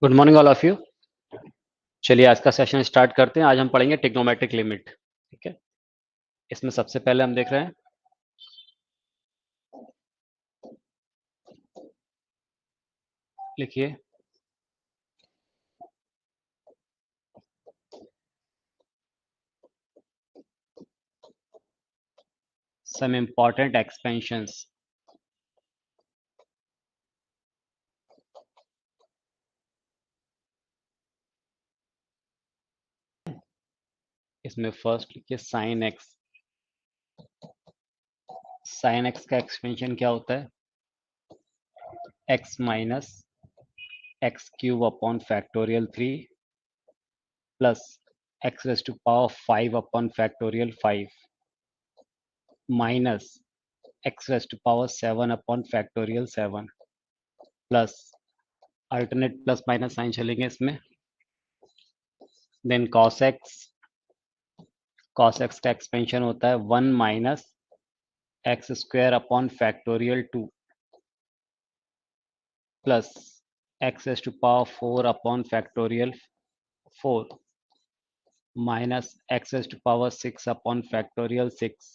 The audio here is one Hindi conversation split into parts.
Good morning all of you. चलिए आज का सेशन स्टार्ट करते हैं। आज हम पढ़ेंगे ट्रिग्नोमेट्रिक लिमिट। ठीक है, इसमें सबसे पहले हम देख रहे हैं लिखिए सम इम्पॉर्टेंट एक्सपेंशंस। इसमें फर्स्ट लिखिए साइन एक्स। साइन एक्स का एक्सपेंशन क्या होता है? X minus x cube upon factorial 3 plus x raise to power 5 upon factorial 5 minus x raise to power 7 upon factorial 7 plus alternate plus minus sine चलेंगे इसमें। देन cos x का एक्सपेंशन होता है 1 minus x square upon factorial 2 plus x's to power 4 upon factorial 4 minus x's to power 6 upon factorial 6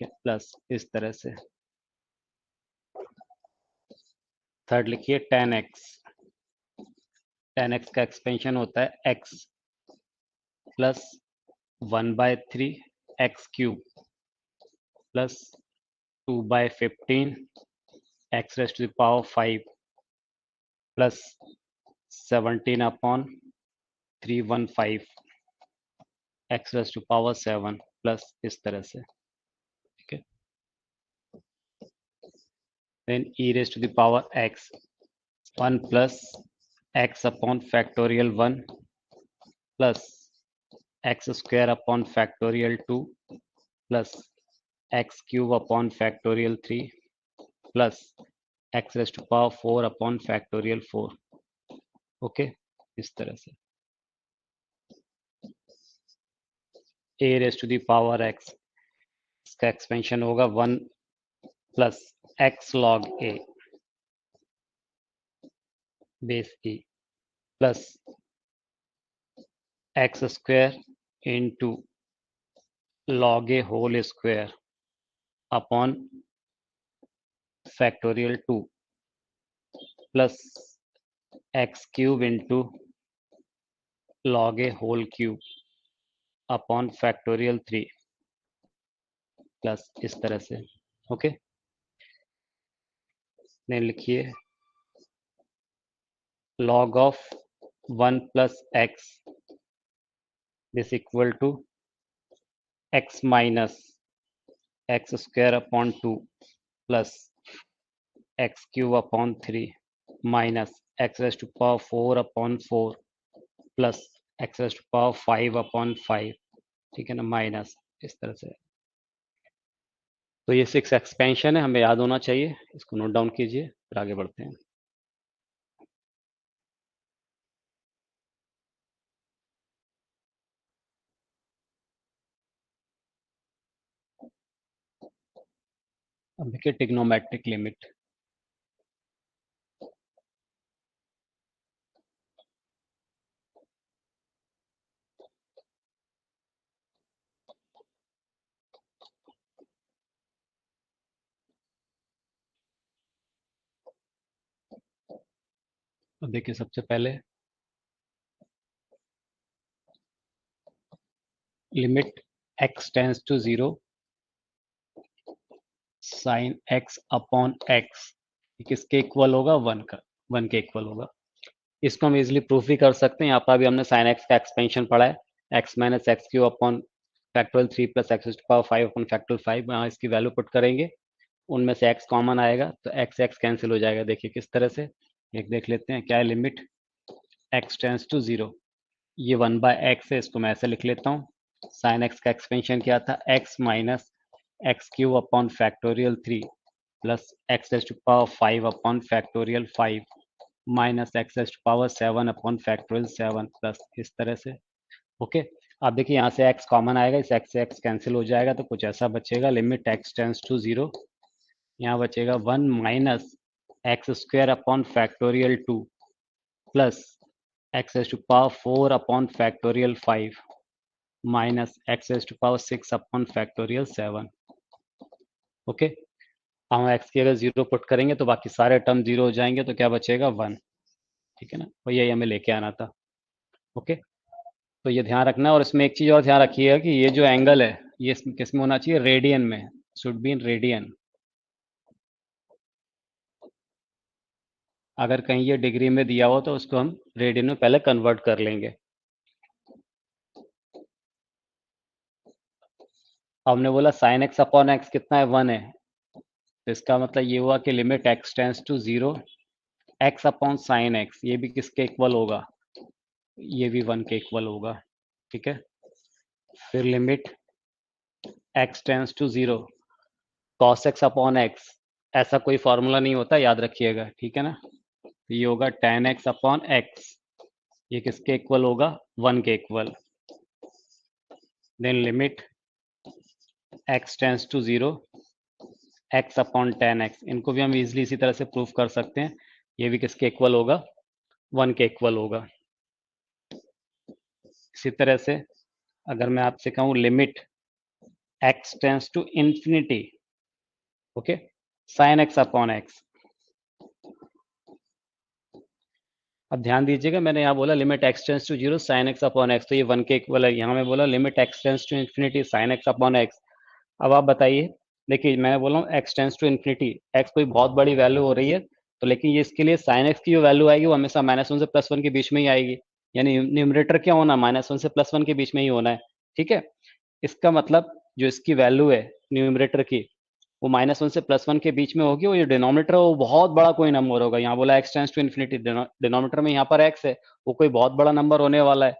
plus इस तरह से। थर्ड लिखिए tan x। tan x का एक्सपेंशन होता है x plus 1/3 x cube plus 2/15 x raise to the power 5 plus 17 upon 315 x raise to power 7 plus इस तरह से। ठीक है, then e raise to the power x 1 plus x upon factorial 1 plus x square upon factorial 2 plus x cube upon factorial 3 plus x raise to power 4 upon factorial 4। Okay, इस तरह से a raise to the power x, इसका एक्सपेंशन होगा 1 plus x log a base e plus x square into log a whole square upon factorial 2 plus x cube into log a whole cube upon factorial 3 plus इस तरह से। ओके, देन लिखिए log of 1 plus x this equal to x minus x square upon 2 plus x cube upon 3 minus x raise to power 4 upon 4 plus x raise to power 5 upon 5। ठीक है ना, माइनस इस तरह से। तो ये 6 एक्सपेंशन है, हमें याद होना चाहिए, इसको नोट डाउन कीजिए फिर आगे बढ़ते हैं। अब देखिए ट्रिग्नोमेट्रिक लिमिट। अब देखिए सबसे पहले limit x tends to 0 sine x upon x किसके इक्वल होगा? 1 का, 1 के इक्वल होगा। इसको हम इजिली प्रूफ भी कर सकते हैं। यहाँ पर अभी हमने साइन एक्स का एक्सपेंशन पढ़ा है, x minus x cube upon factorial 3 plus x power 5 upon factorial 5। यहाँ इसकी वैल्यू पुट करेंगे, उनमें से x कॉमन आएगा तो एक्स एक्स कैंसिल हो जाएगा। देखिए किस तरह से, एक देख लेते हैं क्या है। लिमिट x टेंस टू 0, ये 1/x है, इसको मैं ऐसे लिख लेता हूँ। साइन x का एक्सपेंशन क्या था? x minus x cube upon factorial 3 plus x raise to power 5 upon factorial 5 minus x raise to power 7 upon factorial 7 plus इस तरह से। ओके, अब देखिए यहाँ से x कॉमन आएगा, इस x से x कैंसिल हो जाएगा तो कुछ ऐसा बचेगा। लिमिट x टेंस टू 0, यहाँ बचेगा 1 minus x square upon factorial 2 plus x raise to power 4 upon factorial 5 minus x raise to power 6 upon factorial 7। Okay, हम एक्स की अगर जीरो पुट करेंगे तो बाकी सारे टर्म जीरो हो जाएंगे, तो क्या बचेगा 1। ठीक है ना, और यही हमें लेके आना था। ओके, तो ये ध्यान रखना है। और इसमें एक चीज और ध्यान रखिएगा कि ये जो एंगल है ये इसमें किस में होना चाहिए, रेडियन में, शुड बी इन रेडियन। अगर कहीं ये डिग्री में दिया हो तो उसको हम रेडियन में पहले कन्वर्ट कर लेंगे। हमने बोला साइन एक्स अपॉन एक्स कितना है, 1 है, तो इसका मतलब ये हुआ कि limit x tends to 0 x upon sine x, ये भी किसके इक्वल होगा, ये भी 1 के इक्वल होगा। ठीक है, फिर limit x tends to 0 cos x upon x, ऐसा कोई फॉर्मूला नहीं होता, याद रखिएगा। ठीक है ना, तो ये होगा tan एक्स अपॉन एक्स, ये किसके इक्वल होगा, 1 के equal. Then limit x tends to 0 x upon tan x, इनको भी हम इजिली इसी तरह से प्रूफ कर सकते हैं। ये भी किसके इक्वल होगा, 1 के इक्वल होगा। इसी तरह से अगर मैं आपसे कहूं limit x tends to infinity, okay, sine x upon x. अब ध्यान दीजिएगा, मैंने यहाँ बोला limit x tends to 0 sine x upon x, तो ये 1 के इक्वल है। यहाँ मैं बोला limit x tends to infinity sine x upon x. अब आप बताइए, देखिए मैंने बोला हूँ x tends to infinity, x कोई बहुत बड़ी वैल्यू हो रही है, तो लेकिन ये इसके लिए साइन एक्स की जो वैल्यू आएगी वो हमेशा -1 से +1 के बीच में ही आएगी, यानी न्यूमरेटर क्या होना, -1 से +1 के बीच में ही होना है। ठीक है, इसका मतलब जो इसकी वैल्यू है न्यूमरेटर की, वो -1 से +1 के बीच में होगी, और ये डिनोमिनेटर वो बहुत बड़ा कोई नंबर होगा। यहाँ बोला x tends to infinity, denominator में यहाँ पर एक्स है, वो कोई बहुत बड़ा नंबर होने वाला है।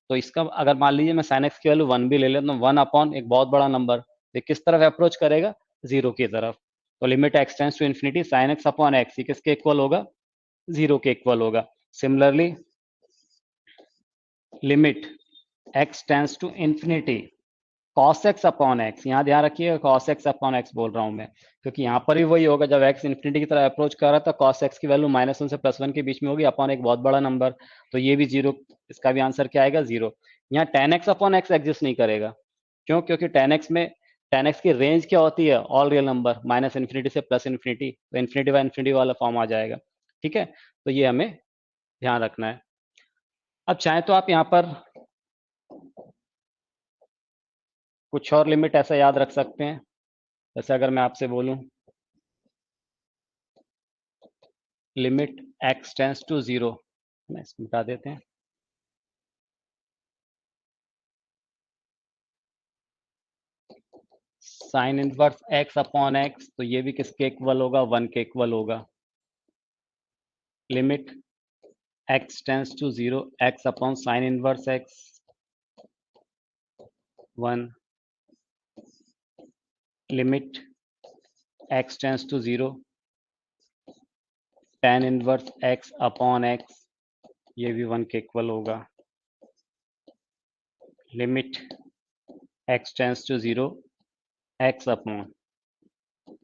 तो इसका अगर मान लीजिए मैं साइन एक्स की वैल्यू 1 भी ले लेता हूँ, 1 अपॉन एक बहुत बड़ा नंबर, ये किस तरफ अप्रोच करेगा, 0 की तरफ। तो limit x tends to infinity sine x upon x, ये किसके इक्वल होगा, 0 के इक्वल होगा। Similarly limit x tends to infinity cos x upon x, यहाँ ध्यान रखिएगा कॉस एक्स अपॉन एक्स बोल रहा हूँ मैं, क्योंकि यहाँ पर भी वही होगा, जब एक्स इन्फिनिटी की तरह अप्रोच कर रहा था कॉस एक्स की वैल्यू -1 से +1 के बीच में होगी अपॉन एक बहुत बड़ा नंबर, तो ये भी 0, इसका भी आंसर क्या आएगा, 0। यहाँ tan x upon x exist नहीं करेगा, क्यों, क्योंकि tan एक्स की रेंज क्या होती है, ऑल रियल नंबर -इन्फिनिटी से +इन्फिनिटी, तो इन्फिनिटी बाय इन्फिनिटी वाला फॉर्म आ जाएगा। ठीक है, तो ये हमें ध्यान रखना है। अब चाहे तो आप यहाँ पर कुछ और लिमिट ऐसा याद रख सकते हैं, जैसे अगर मैं आपसे बोलूं लिमिट एक्स टेंस टू 0, इसको मिटा देते हैं, sign inverse x upon x, तो ये भी किसके इक्वल होगा, 1 के इक्वल होगा। Limit x tends to 0 x upon sine inverse x, 1। Limit x tends to 0 tan inverse x upon x, ये भी 1 के इक्वल होगा। Limit x tends to 0 x upon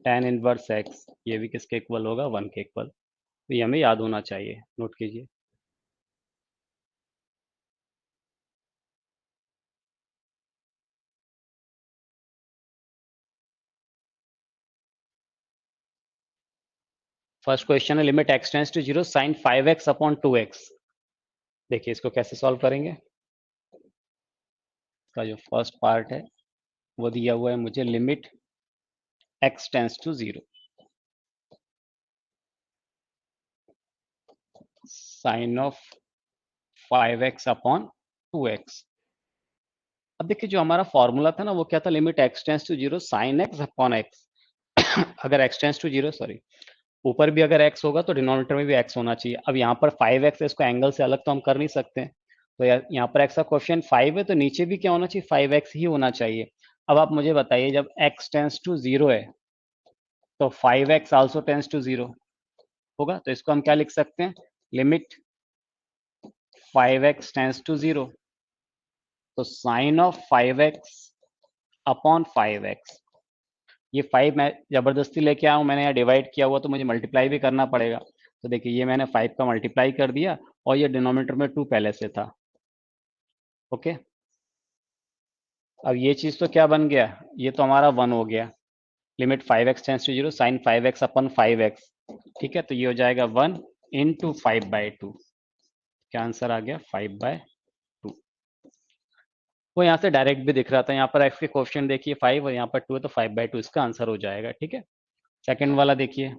tan inverse x, ये भी किसके इक्वल होगा, 1 के इक्वल। तो ये हमें याद होना चाहिए, नोट कीजिए। फर्स्ट क्वेश्चन है limit x tends to 0 sine 5x upon 2x। देखिए इसको कैसे सॉल्व करेंगे। इसका जो फर्स्ट पार्ट है वो दिया हुआ है मुझे, limit x tends to 0 sine of 5x upon 2x। अब देखिए जो हमारा फॉर्मूला था ना वो क्या था, limit x tends to 0 sine x upon x. अगर एक्स टेंस टू 0, सॉरी, ऊपर भी अगर x होगा तो डिनोमिनेटर में भी x होना चाहिए। अब यहाँ पर 5x है, इसको एंगल से अलग तो हम कर नहीं सकते, तो यहाँ पर x का कोएफिशिएंट 5 है, तो नीचे भी क्या होना चाहिए, 5x ही होना चाहिए। अब आप मुझे बताइए, जब x टेंस टू 0 है तो 5x आल्सो टेंस टू 0 होगा, तो इसको हम क्या लिख सकते हैं, लिमिट 5x टेंस टू 0, तो sign of 5x upon 5x, ये 5 मैं जबरदस्ती लेके आया हूं, मैंने यहाँ डिवाइड किया हुआ तो मुझे मल्टीप्लाई भी करना पड़ेगा, तो देखिए ये मैंने 5 का मल्टीप्लाई कर दिया और ये डिनोमिनेटर में 2 पहले से था। ओके, अब ये चीज तो क्या बन गया, ये तो हमारा 1 हो गया। Limit 5x tends to 0 sine 5x upon 5x, ठीक है, तो ये हो जाएगा 1 इंटू 5/2। क्या आंसर आ गया, 5/2। वो यहाँ से डायरेक्ट भी दिख रहा था, यहाँ पर x के कोएफिशिएंट देखिए 5 और यहाँ पर 2 है, तो 5/2 इसका आंसर हो जाएगा। ठीक है, सेकंड वाला देखिए,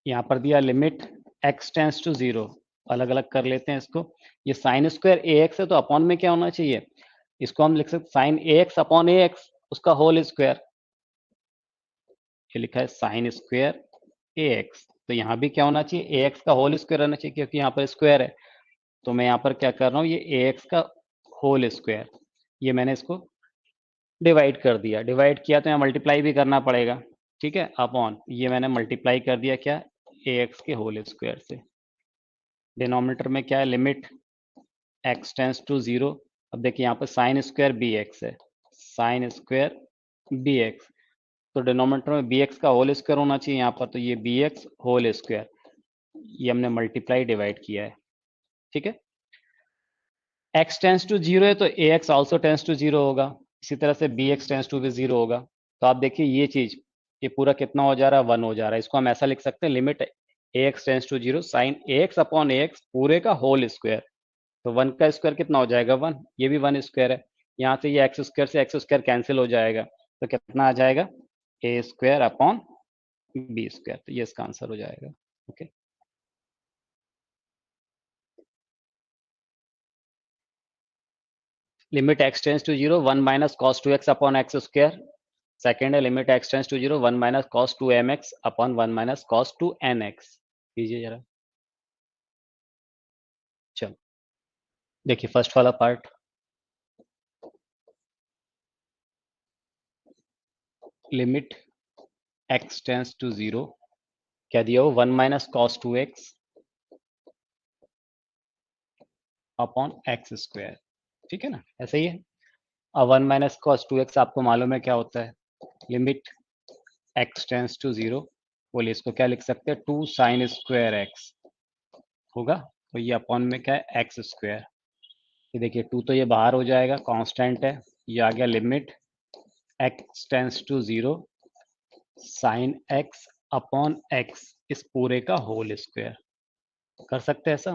यहाँ पर दिया लिमिट x टेंस टू 0, अलग अलग कर लेते हैं इसको। ये साइन स्क्वायर ए एक्स है तो अपॉन में क्या होना चाहिए, इसको हम लिख सकते sign a x upon a x, उसका होल स्क्वायर। ये लिखा है साइन स्क्वायर ए एक्स, तो यहाँ भी क्या होना चाहिए, ए एक्स का होल स्क्वायर रहना चाहिए, क्योंकि यहाँ पर स्क्वायर है। तो मैं यहाँ पर क्या कर रहा हूँ, ये ए एक्स का होल स्क्वायर, ये मैंने इसको डिवाइड कर दिया। डिवाइड किया तो यहाँ मल्टीप्लाई भी करना पड़ेगा, ठीक है, अपॉन ये मैंने मल्टीप्लाई कर दिया क्या, ए एक्स के होल स्क्वायर से। डिनोमिनेटर में क्या है, लिमिट एक्स टेंस टू 0। अब देखिए यहाँ पर साइन स्क्वायर बी एक्स है, साइन स्क्वायर बी एक्स, तो डिनोमिनेटर में बी एक्स का होल स्क्वायर होना चाहिए यहाँ पर, तो ये बी एक्स होल स्क्वायर, ये हमने मल्टीप्लाई डिवाइड किया है। ठीक है, x टेंस टू 0 है तो ए एक्स ऑल्सो टेंस टू 0 होगा, इसी तरह से बी एक्स टेंस टू भी 0 होगा। तो आप देखिए ये चीज, ये पूरा कितना हो जा रहा है, 1 हो जा रहा है। इसको हम ऐसा लिख सकते हैं, limit a x tends to 0 sine a x upon a x पूरे का होल स्क्वायर। तो 1 का स्क्वायर कितना हो जाएगा, 1, ये भी 1 स्क्वायर है। यहाँ से ये एक्स स्क्वायर से एक्स स्क्वायर कैंसिल हो जाएगा, तो कितना आ जाएगा, a square upon b square, तो ये इसका आंसर हो जाएगा। Okay, limit x tends to 0 1 minus cos 2x upon x square. Second है limit x tends to 0 1 minus cos 2mx upon 1 minus cos 2nx। कीजिए जरा, चलो देखिए फर्स्ट वाला part, limit x tends to 0, क्या दिया हो, 1 minus cos 2x upon x square, ठीक है ना, ऐसा ही है। अब 1 माइनस कॉस 2x आपको मालूम है क्या होता है, लिमिट एक्स टेंस टू 0, बोलिए इसको क्या लिख सकते हैं, 2 साइन स्क्वायर एक्स होगा, तो ये अपॉन में क्या है, एक्स स्क्वायर। ये देखिए 2 तो ये बाहर हो जाएगा, कांस्टेंट है, ये आ गया limit x tends to 0 sine x upon x इस पूरे का होल स्क्वायर। कर सकते हैं ऐसा,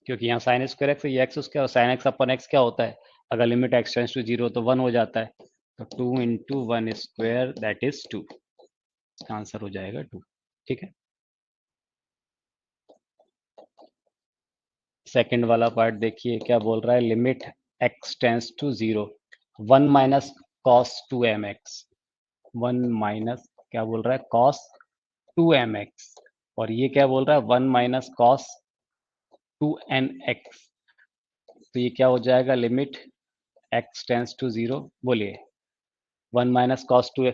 क्योंकि यहाँ साइन स्क्वायर एक्स, ये एक्स स्क्वायर, और साइन एक्स अपॉन एक्स क्या होता है, अगर लिमिट एक्स टेंस टू 0 तो 1 हो जाता है, तो 2 into 1 square that is 2, answer हो जाएगा 2। ठीक है, सेकंड वाला पार्ट देखिए क्या बोल रहा है, limit x tends to 0 1 minus cos 2mx, 1 minus क्या बोल रहा है, कॉस 2mx, और ये क्या बोल रहा है, 1 माइनस कॉस 2nx, तो ये क्या हो जाएगा, लिमिट एक्स टेंस टू 0, बोलिए 1 माइनस कॉस टू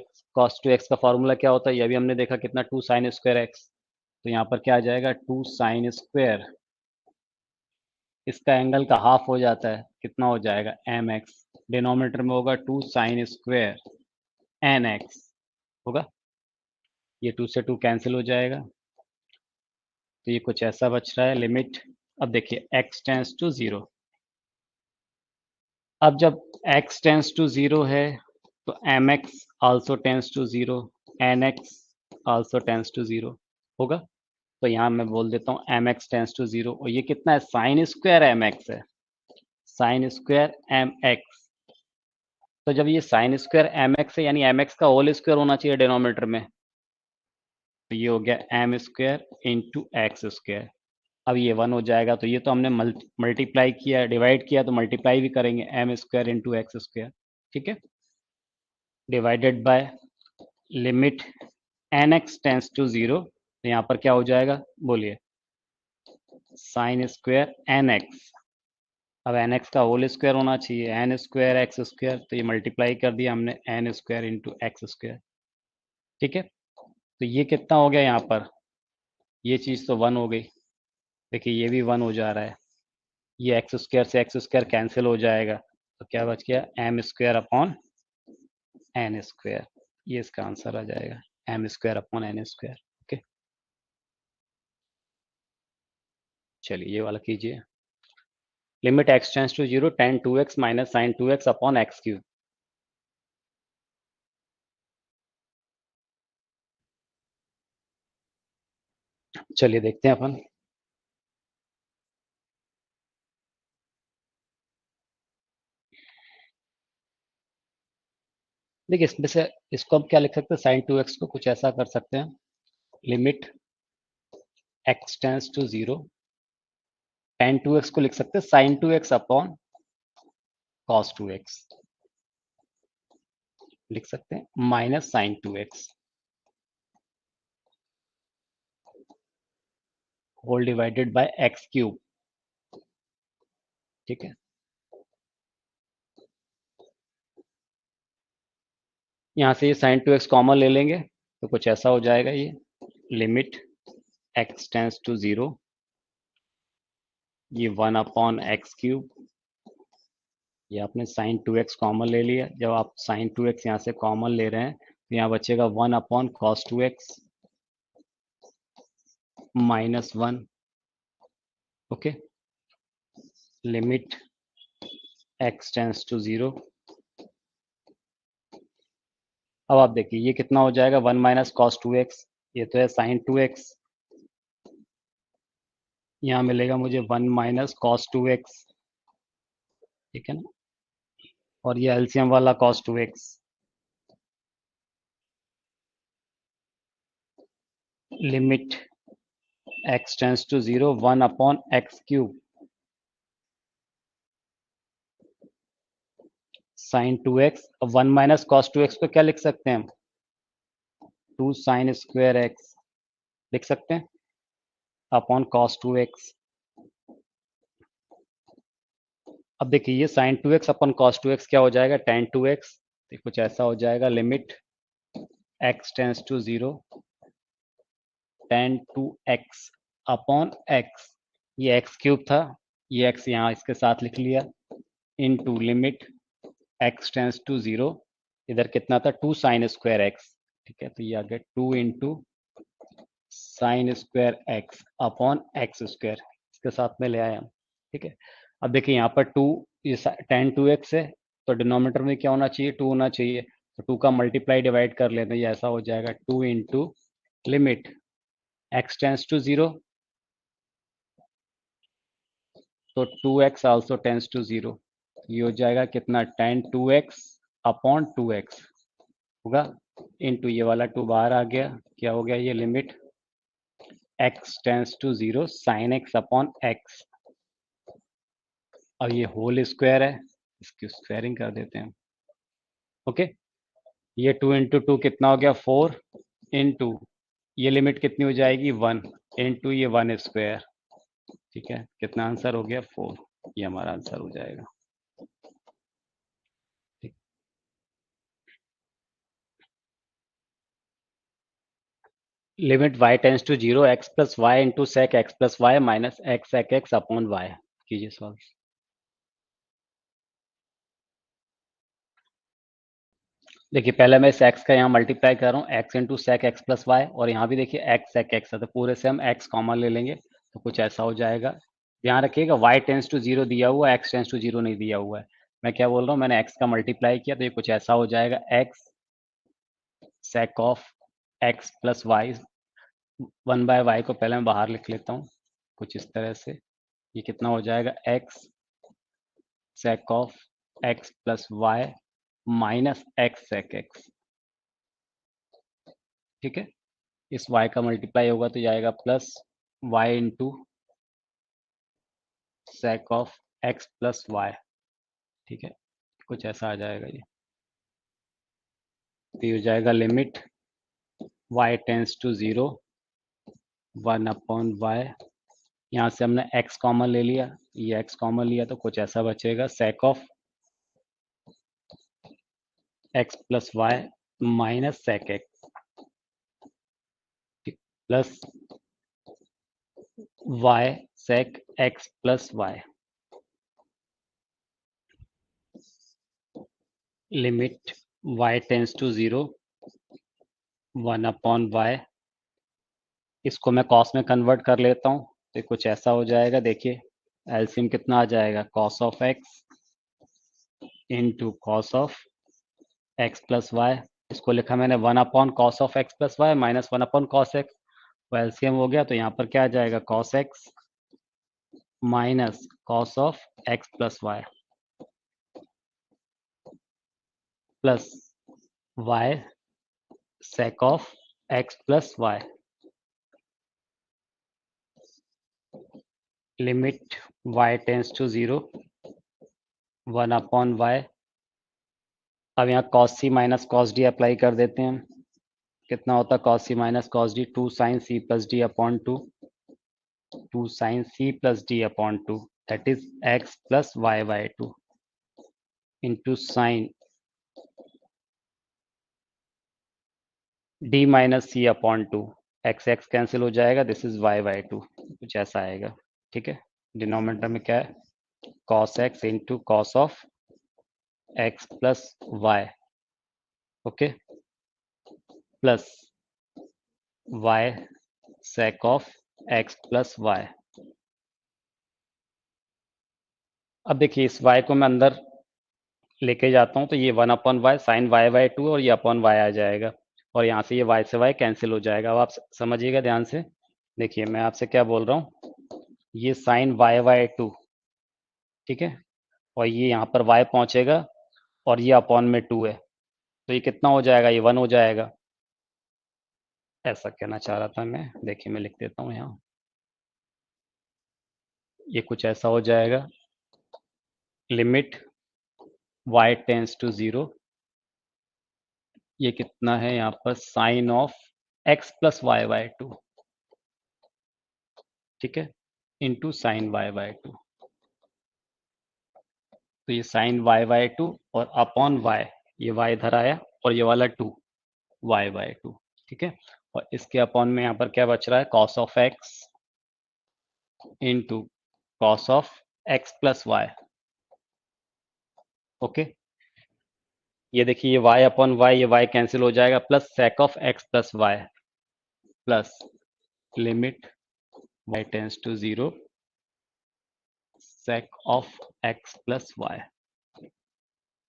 एक्स का फॉर्मूला क्या होता है, ये अभी हमने देखा कितना, 2 साइन स्क्वायर एक्स, तो यहाँ पर क्या आ जाएगा, 2 साइन स्क्वायर, इसका एंगल का हाफ हो जाता है, कितना हो जाएगा, एम एक्स, डिनोमिनेटर में होगा 2 साइन स्क्वायर एन एक्स होगा, ये 2 से 2 कैंसिल हो जाएगा, तो ये कुछ ऐसा बच रहा है, लिमिट, अब देखिए एक्स टेंस टू 0, अब जब x टेंस टू 0 है तो m x also tends to 0, n x also tends to 0 होगा, तो यहाँ मैं बोल देता हूँ एम एक्स टेंस टू 0, और ये कितना है, साइन स्क्वायर एम एक्स है, साइन स्क्वायर एम एक्स, तो जब ये साइन स्क्वायर एम एक्स है यानी एम एक्स का होल स्क्वायर होना चाहिए डिनोमिनेटर में, तो ये हो गया m square into x square. अब ये 1 हो जाएगा, तो ये तो हमने मल्टीप्लाई किया, डिवाइड किया, तो मल्टीप्लाई भी करेंगे, m square into x square, ठीक है, divided by limit n x tends to 0, तो यहाँ पर क्या हो जाएगा, बोलिए साइन स्क्वायर एन एक्स, अब एन एक्स का होल स्क्वायर होना चाहिए, एन स्क्वायर एक्स स्क्वायर, तो ये मल्टीप्लाई कर दिया हमने, n square into x square, ठीक है, तो ये कितना हो गया यहाँ पर, ये चीज़ तो 1 हो गई, देखिए ये भी 1 हो जा रहा है, ये एक्स स्क्वायर से एक्स स्क्वायर कैंसिल हो जाएगा, तो क्या बच गया, m square upon n square, ये इसका आंसर आ जाएगा, m square upon n square. Okay, चलिए ये वाला कीजिए। Limit x tends to 0 tan 2x minus sine 2x upon x cube. चलिए देखते हैं अपन। देखिए इसमें से इसको हम क्या लिख सकते हैं, साइन 2x को कुछ ऐसा कर सकते हैं, limit x tends to 0 tan 2x को लिख सकते हैं sign 2x upon cos 2x, लिख सकते हैं minus sine 2x whole divided by x cube. ठीक है, यहाँ से ये साइन 2x कॉमन ले लेंगे तो कुछ ऐसा हो जाएगा, ये लिमिट x टेंस टू 0, ये 1 अपॉन एक्स क्यूब, ये आपने साइन 2x कॉमन ले लिया। जब आप साइन 2x यहाँ से कॉमन ले रहे हैं तो यहाँ बचेगा 1 upon cos 2x minus 1। Okay, limit x tends to 0। अब आप देखिए ये कितना हो जाएगा, 1 माइनस कॉस 2x, ये तो है साइन 2x, यहाँ मिलेगा मुझे 1 माइनस कॉस 2x। ठीक है ना, और ये एलसीएम वाला cos 2x, limit x tends to 0 1 upon x cube sine 2x। अब 1 माइनस कॉस 2x को क्या लिख सकते हैं हम, 2 साइन स्क्वायर x लिख सकते हैं अपॉन cos 2x। अब देखिए ये sign 2x upon cos 2x क्या हो जाएगा, tan 2x, तो कुछ ऐसा हो जाएगा, limit x tends to 0 tan 2x upon x, ये x क्यूब था, ये x यहाँ इसके साथ लिख लिया, into limit x tends to 0, इधर कितना था 2 साइन स्क्वायर एक्स। ठीक है, तो ये आ गया 2 into sine square x upon x square, इसके साथ में ले आए हम। ठीक है, अब देखिए यहाँ पर 2, ये tan 2x है तो डिनोमिनेटर में क्या होना चाहिए, 2 होना चाहिए, तो 2 का मल्टीप्लाई डिवाइड कर लेते हैं, ये ऐसा हो जाएगा 2 into limit x tends to 0, तो 2x आल्सो टेंस टू 0, ये हो जाएगा कितना tan 2x अपॉन 2x होगा, इनटू ये वाला 2 बाहर आ गया, क्या हो गया, ये limit x tends to 0 sine x upon x, और ये होल स्क्वायर है, इसकी स्क्वायरिंग कर देते हैं। ओके, ये 2 इंटू 2 कितना हो गया 4, इंटू ये लिमिट कितनी हो जाएगी 1, इंटू ये 1 स्क्वायर। ठीक है, कितना आंसर हो गया 4, ये हमारा आंसर हो जाएगा। Limit y tends to 0 x plus y into sec x plus y minus x sec x upon y, कीजिए सॉल्व। देखिए पहले मैं इस x का यहाँ मल्टीप्लाई कर रहा हूँ, x into sec x plus y, और यहाँ भी देखिए x सेक एक्स है, तो पूरे से हम x कॉमन ले लेंगे तो कुछ ऐसा हो जाएगा। ध्यान रखिएगा y टेंस टू 0 दिया हुआ है, x टेंस टू 0 नहीं दिया हुआ है। मैं क्या बोल रहा हूँ, मैंने x का मल्टीप्लाई किया तो ये कुछ ऐसा हो जाएगा, x sec of x plus y, 1 by y को पहले मैं बाहर लिख लेता हूँ कुछ इस तरह से, ये कितना हो जाएगा x sec of x plus y minus x sec x. ठीक है, इस y का मल्टीप्लाई होगा तो जाएगा plus y into sec of x plus y. ठीक है, कुछ ऐसा आ जाएगा ये, तो ये हो जाएगा limit y tends to 0 1 upon y, यहाँ से हमने x कॉमन ले लिया, ये x कॉमन लिया तो कुछ ऐसा बचेगा, sec of x plus y minus sec x plus y sec x plus y, limit y tends to 0 1 upon y, इसको मैं कॉस में कन्वर्ट कर लेता हूँ, तो कुछ ऐसा हो जाएगा। देखिए एलसीएम कितना आ जाएगा, cos of x into cos of x plus y. इसको लिखा मैंने 1 upon cos of x plus y minus 1 upon cos x. तो एलसीएम हो गया, तो यहाँ पर क्या आ जाएगा, cos x minus cos of x plus y plus y sec of x plus y. Limit y tends to 0 1/y। अब यहाँ cos c minus cos d apply कर देते हैं। कितना होता है cos c minus cos d, 2 sin c plus d upon 2 sin c plus d upon 2 that is x plus y by 2 into sine d minus c upon 2। X x cancel हो जाएगा, दिस इज y बाई 2, कुछ ऐसा आएगा। ठीक है, डिनोमिनेटर में क्या है, cos x into cos of x plus y, okay, plus y sec of x plus y. अब देखिए इस y को मैं अंदर लेके जाता हूँ तो ये 1/y साइन वाई बाई 2 और ये अपॉन y आ जाएगा, और यहाँ से ये y से y कैंसिल हो जाएगा। अब आप समझिएगा ध्यान से। देखिए मैं आपसे क्या बोल रहा हूँ, ये साइन वाई बाई 2, ठीक है, और ये यहाँ पर y पहुंचेगा और ये अपॉन में 2 है, तो ये कितना हो जाएगा, ये 1 हो जाएगा। ऐसा कहना चाह रहा था मैं। देखिए मैं लिख देता हूँ यहाँ, ये कुछ ऐसा हो जाएगा, लिमिट y टेंस टू 0, ये कितना है यहाँ पर, sine of x plus y by 2, ठीक है, इंटू साइन वाई बाई 2। तो ये साइन वाई बाई 2 और अपॉन y, ये y इधर आया और ये वाला 2 y बाई 2, ठीक है। और इसके अपॉन में यहाँ पर क्या बच रहा है, cos of x into cos of x plus y, okay. ये देखिए ये y अपॉन y, ये y कैंसिल हो जाएगा, plus sec of x plus y plus limit y tends to 0 sec of x plus y,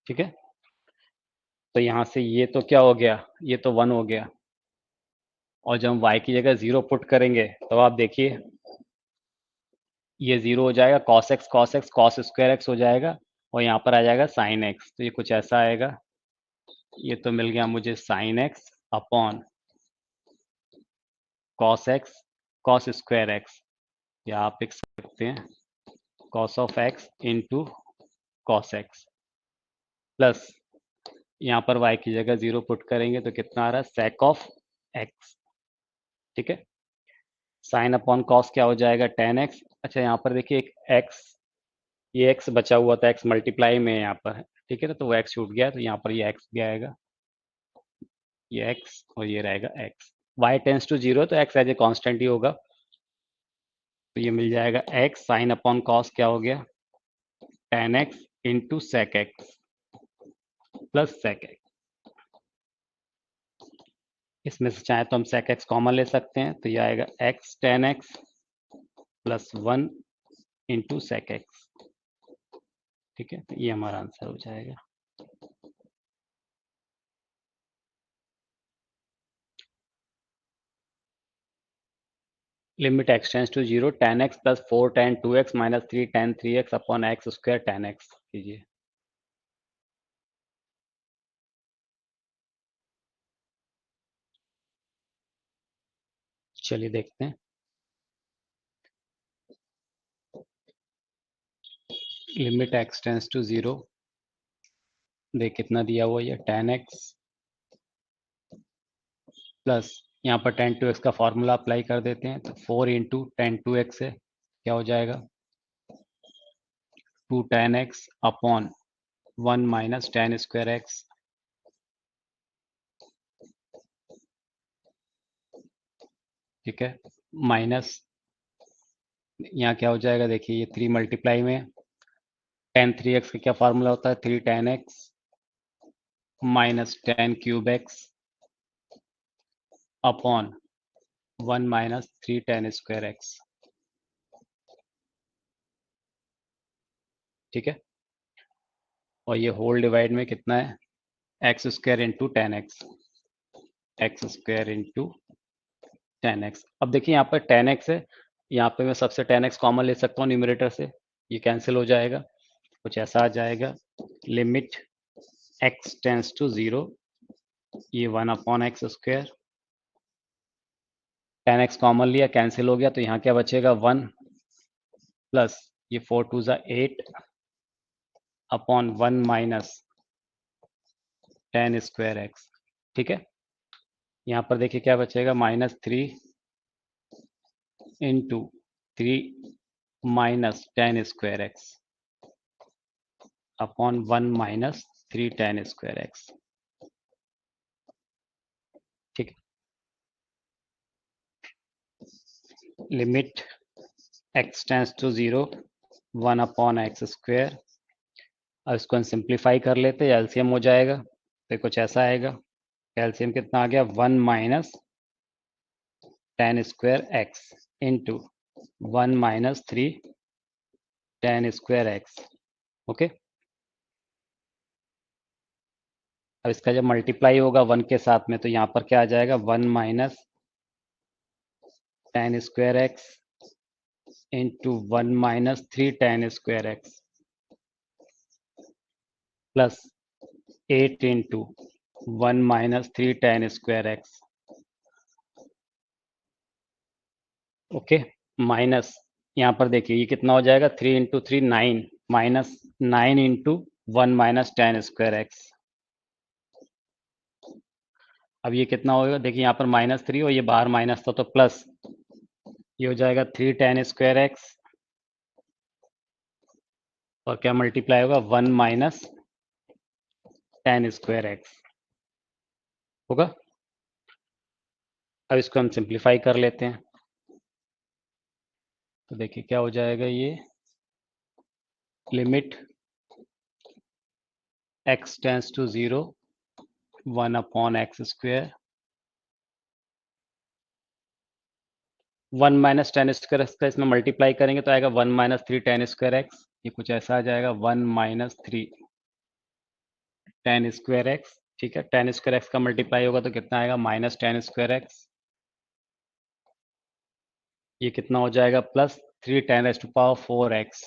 ठीक है। तो यहाँ से ये तो क्या हो गया, ये तो 1 हो गया, और जब हम y की जगह 0 पुट करेंगे तो आप देखिए ये 0 हो जाएगा, cos x cos square x हो जाएगा, और यहाँ पर आ जाएगा sin x। तो ये कुछ ऐसा आएगा, ये तो मिल गया मुझे sin x upon cos square x, या आप लिख सकते हैं cos of x into cos x, plus यहाँ पर y की जगह 0 पुट करेंगे तो कितना आ रहा है, sec ऑफ x, ठीक है। साइन अपॉन कॉस क्या हो जाएगा, tan x। अच्छा यहाँ पर देखिए एक x, ये x बचा हुआ था, x मल्टीप्लाई में यहाँ पर है, ठीक है, तो वो x छूट गया, तो यहाँ पर ये x भी आएगा, ये x और ये रहेगा x। y टेंस टू 0 तो x एज ए कांस्टेंट ही होगा, तो ये मिल जाएगा x साइन अपॉन कॉस क्या हो गया, tan x into sec x plus sec x. इसमें से चाहे तो हम सेक एक्स कॉमन ले सकते हैं, तो ये आएगा x tan x plus 1 into sec x, ठीक है, तो ये हमारा आंसर हो जाएगा। Limit x tends to 0 tan x plus 4 tan 2x minus 3 tan 3x upon x square tan x कीजिए। चलिए देखते हैं। लिमिट x टेंस टू 0, देख कितना दिया हुआ है, tan x प्लस यहाँ पर tan 2x का फॉर्मूला अप्लाई कर देते हैं, तो 4 इंटू tan 2x है, क्या हो जाएगा, 2 tan x upon 1 minus tan square x, ठीक है, माइनस यहाँ क्या हो जाएगा, देखिए ये 3 मल्टीप्लाई में tan 3x का क्या फार्मूला होता है, 3 tan x minus tan cube x upon 1 minus 3 tan square x, ठीक है, और ये होल डिवाइड में कितना है, x square into 10x, x square into 10x। अब देखिए यहाँ पर 10x है, यहाँ पे मैं सबसे 10x कॉमन ले सकता हूँ न्यूमरेटर से, ये कैंसिल हो जाएगा, कुछ ऐसा आ जाएगा, लिमिट x टेंस टू 0, ये 1/x स्क्वायर, 10x कॉमन लिया, कैंसिल हो गया, तो यहाँ क्या बचेगा 1 प्लस ये 4 2 ज़ा 8 अपॉन 1 माइनस 10 स्क्वायर एक्स। ठीक है, यहाँ पर देखिए क्या बचेगा, -3 into 3 minus 10 square x upon 1 minus 3 10 square x. ठीक है, limit x tends to 0, 1/x square. अब इसको हम सिंप्लीफाई कर लेते हैं, एलसीएम हो जाएगा, तो कुछ ऐसा आएगा, एलसीएम कितना आ गया, 1 minus 10 square x into 1 minus 3 10 square x. Okay, अब इसका जब मल्टीप्लाई होगा 1 के साथ में, तो यहाँ पर क्या आ जाएगा, 1 minus 10 square x into 1 minus 3 10 square x plus 8 into 1 minus 3 10 square x. Okay, minus यहाँ पर देखिए ये कितना हो जाएगा, 3 into 3 9 minus 9 into 1 minus 10 square x. अब ये कितना होगा, देखिए यहाँ पर -3 और ये बाहर माइनस था तो प्लस, ये हो जाएगा 3 10 स्क्वायर एक्स और क्या मल्टीप्लाई होगा, 1 माइनस 10 स्क्वायर एक्स होगा। अब इसको हम सिंप्लीफाई कर लेते हैं, तो देखिए क्या हो जाएगा, ये limit x tends to 0, 1/x square, 1 minus 10 square x का इसमें मल्टीप्लाई करेंगे तो आएगा 1 माइनस 3 10 स्क्वायर एक्स, ये कुछ ऐसा आ जाएगा, 1 माइनस 3 10 स्क्वायर एक्स। ठीक है, 10 स्क्वायर एक्स का मल्टीप्लाई होगा तो कितना आएगा, माइनस 10 स्क्वायर एक्स, ये कितना हो जाएगा, plus 3 10 raise to power 4 x.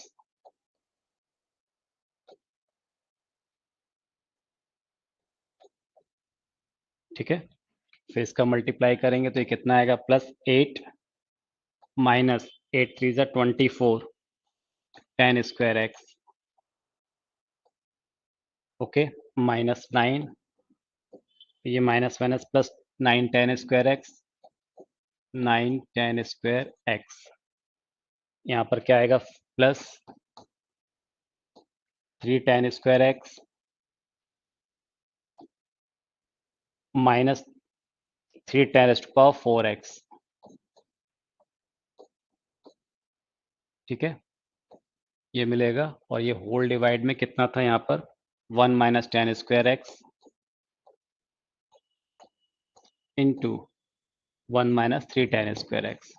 ठीक है, फिर इसका मल्टीप्लाई करेंगे तो ये कितना आएगा, प्लस 8 माइनस 8 3 ज़ा 24 10 स्क्वायर एक्स। ओके, माइनस 9, ये minus minus plus 9 10 square x, 9 10 square x, यहाँ पर क्या आएगा, plus 3 10 square x minus 3 10 raise to power 4 x. ठीक है, ये मिलेगा, और ये होल डिवाइड में कितना था यहाँ पर, 1 minus 10 square x into 1 minus 3 10 square x.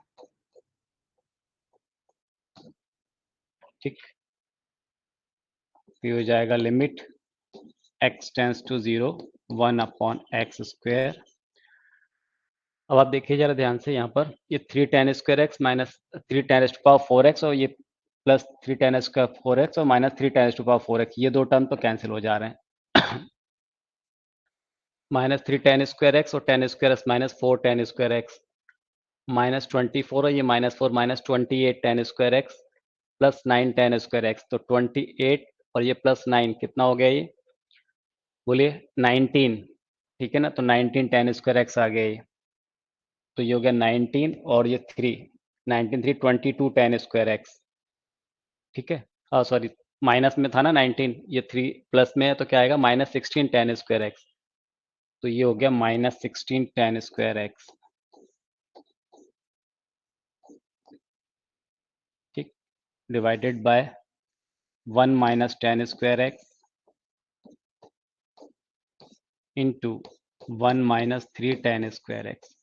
ठीक, ये हो जाएगा limit x tends to 0, 1/x square. अब आप देखिए जरा ध्यान से, यहाँ पर ये 3 10 square x minus 3 10 raise to power 4 x और ये प्लस 3 10 स्क्वायर 4 एक्स और minus 3 10 raise to power 4 x, ये दो टर्म तो कैंसिल हो जा रहे हैं। माइनस 3 10 स्क्वायर एक्स और 10 square x minus 4 10 square x minus 24 और ये -4 minus 28 10 square x plus 9 10 square x, तो 28 और ये प्लस 9 कितना हो गया, ये बोलिए 19। ठीक है ना, तो 19 10 स्क्वायर एक्स आ गया ये, तो ये हो गया 19 और ये 3 19 3 22 10 स्क्वायर एक्स। ठीक है, सॉरी, माइनस में था ना 19, ये 3 प्लस में है तो क्या आएगा, -16 10 स्क्वायर एक्स, तो ये हो गया -16 10 स्क्वायर एक्स। ठीक, divided by 1 minus 10 square x into 1 minus 3 10 square x.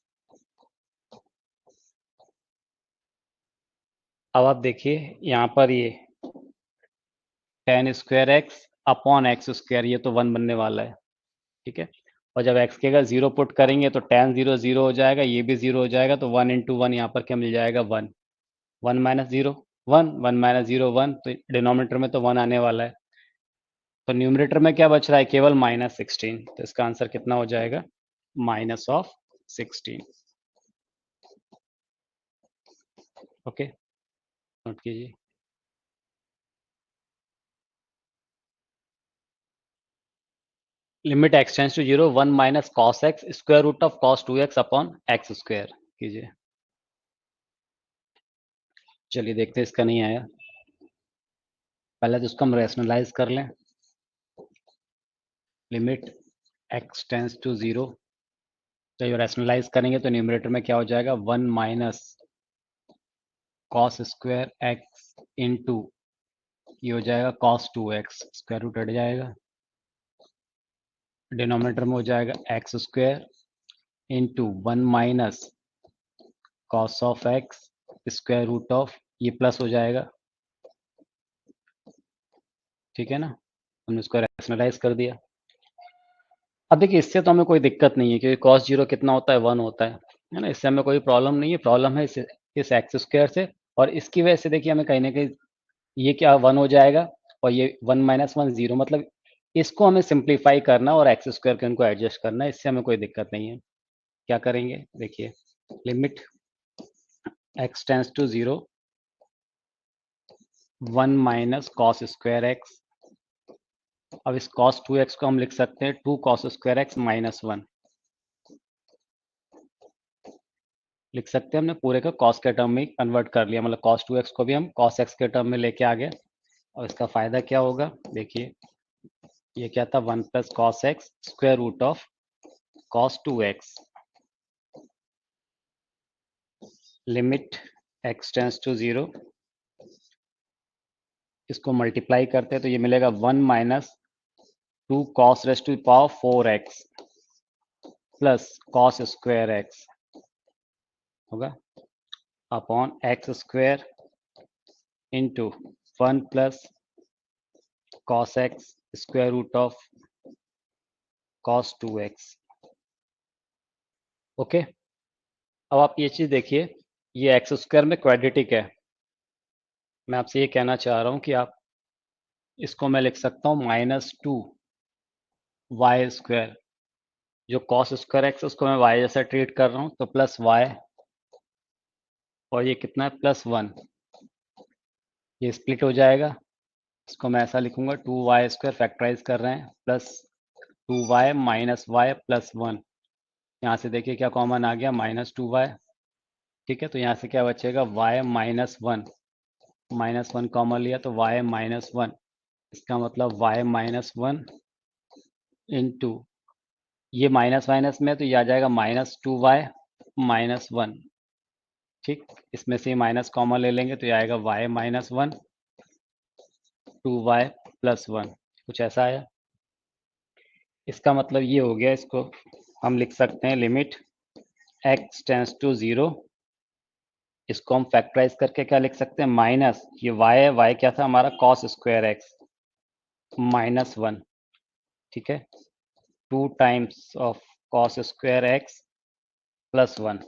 अब आप देखिए यहाँ पर ये ten square x upon x square, ये तो 1 बनने वाला है, ठीक है। और जब एक्स के अगर 0 पुट करेंगे तो टेन 0 0 हो जाएगा, ये भी 0 हो जाएगा, तो 1 इंटू 1 यहाँ पर क्या मिल जाएगा 1, 1 माइनस 0 1, 1 माइनस 0 1, तो डिनोमिनेटर में तो 1 आने वाला है, तो न्यूमरेटर में क्या बच रहा है केवल -16, तो इसका आंसर कितना हो जाएगा -16। ओके, नोट कीजिए। Limit x tends to 0 1 minus cos x square root of cos 2x upon x square कीजिए। चलिए देखते हैं, इसका नहीं आया, पहले तो इसको हम रैशनलाइज कर लें। लिमिट एक्स टेंस टू 0, जब रैशनलाइज करेंगे तो न्यूमरेटर में क्या हो जाएगा 1 minus cos square x into ये हो जाएगा कॉस 2x, स्क्वायर रूट हट जाएगा, डिनोमिनेटर में हो जाएगा x square into 1 minus cos of x square root of, ये प्लस हो जाएगा, ठीक है ना, हमने इसको रैशनलाइज कर दिया। अब देखिए इससे तो हमें कोई दिक्कत नहीं है, क्योंकि कॉस 0 कितना होता है 1 होता है ना, इससे हमें कोई प्रॉब्लम नहीं है, प्रॉब्लम है इस एक्स स्क्वायर से, और इसकी वजह से देखिए हमें कहीं ना कहीं ये क्या 1 हो जाएगा, और ये 1 माइनस 1 0, मतलब इसको हमें सिंप्लीफाई करना और एक्स स्क्वायर के उनको एडजस्ट करना है, इससे हमें कोई दिक्कत नहीं है। क्या करेंगे देखिए, limit x tends to 0 1 minus cos square x, अब इस cos 2x को हम लिख सकते हैं 2 cos स्क्वायर एक्स माइनस 1, लिख सकते हैं, हमने पूरे का cos के टर्म में कन्वर्ट कर लिया, मतलब cos 2x को भी हम cos x के टर्म में लेके आ गए। और इसका फायदा क्या होगा देखिए, ये क्या था 1 plus cos x square root of cos 2x, limit x tends to 0, इसको मल्टीप्लाई करते हैं तो ये मिलेगा 1 minus 2 cos raise to power 4x plus cos square x होगा upon x square into 1 plus cos x square root of cos 2x। Okay, अब आप ये चीज देखिए, ये एक्स स्क्वायर में क्वाड्रेटिक है, मैं आपसे ये कहना चाह रहा हूं कि आप इसको मैं लिख सकता हूं -2 y स्क्वायर, जो cos स्क्वायर एक्स उसको मैं y जैसा ट्रीट कर रहा हूं, तो प्लस y, और ये कितना है +1, ये स्प्लिट हो जाएगा, इसको मैं ऐसा लिखूंगा 2y स्क्वायर फैक्टराइज कर रहे हैं plus 2y minus y plus 1, यहाँ से देखिए क्या कॉमन आ गया -2y, ठीक है, तो यहाँ से क्या बचेगा y -1 कॉमन लिया तो y -1, इसका मतलब y -1 इंटू ये माइनस माइनस में तो ये आ जाएगा -2y -1, ठीक, इसमें से माइनस कॉमन ले लेंगे तो ये आएगा y -1 2y + 1, कुछ ऐसा आया। इसका मतलब ये हो गया, इसको हम लिख सकते हैं लिमिट x टेंस टू 0, इसको हम फैक्टराइज करके क्या लिख सकते हैं माइनस ये y है, y क्या था हमारा cos स्क्वायर एक्स -1, ठीक है, 2 times of cos square x plus 1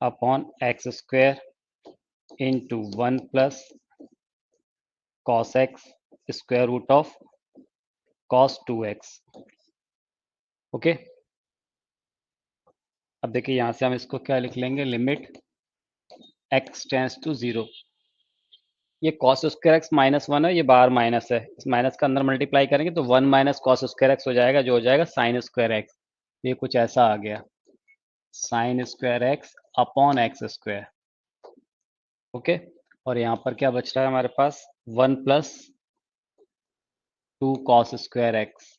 upon x square into 1 plus cos x square root of cos 2x। Okay, अब देखिए यहाँ से हम इसको क्या लिख लेंगे, लिमिट x टेंस टू 0, ये cos स्क्वायर एक्स -1 है, ये बाहर माइनस है, इस माइनस का अंदर मल्टीप्लाई करेंगे तो 1 माइनस cos स्क्वायर एक्स हो जाएगा, जो हो जाएगा sin स्क्वायर एक्स, ये कुछ ऐसा आ गया sin square x upon x square. Okay, और यहाँ पर क्या बच रहा है हमारे पास 1 plus 2 cos square x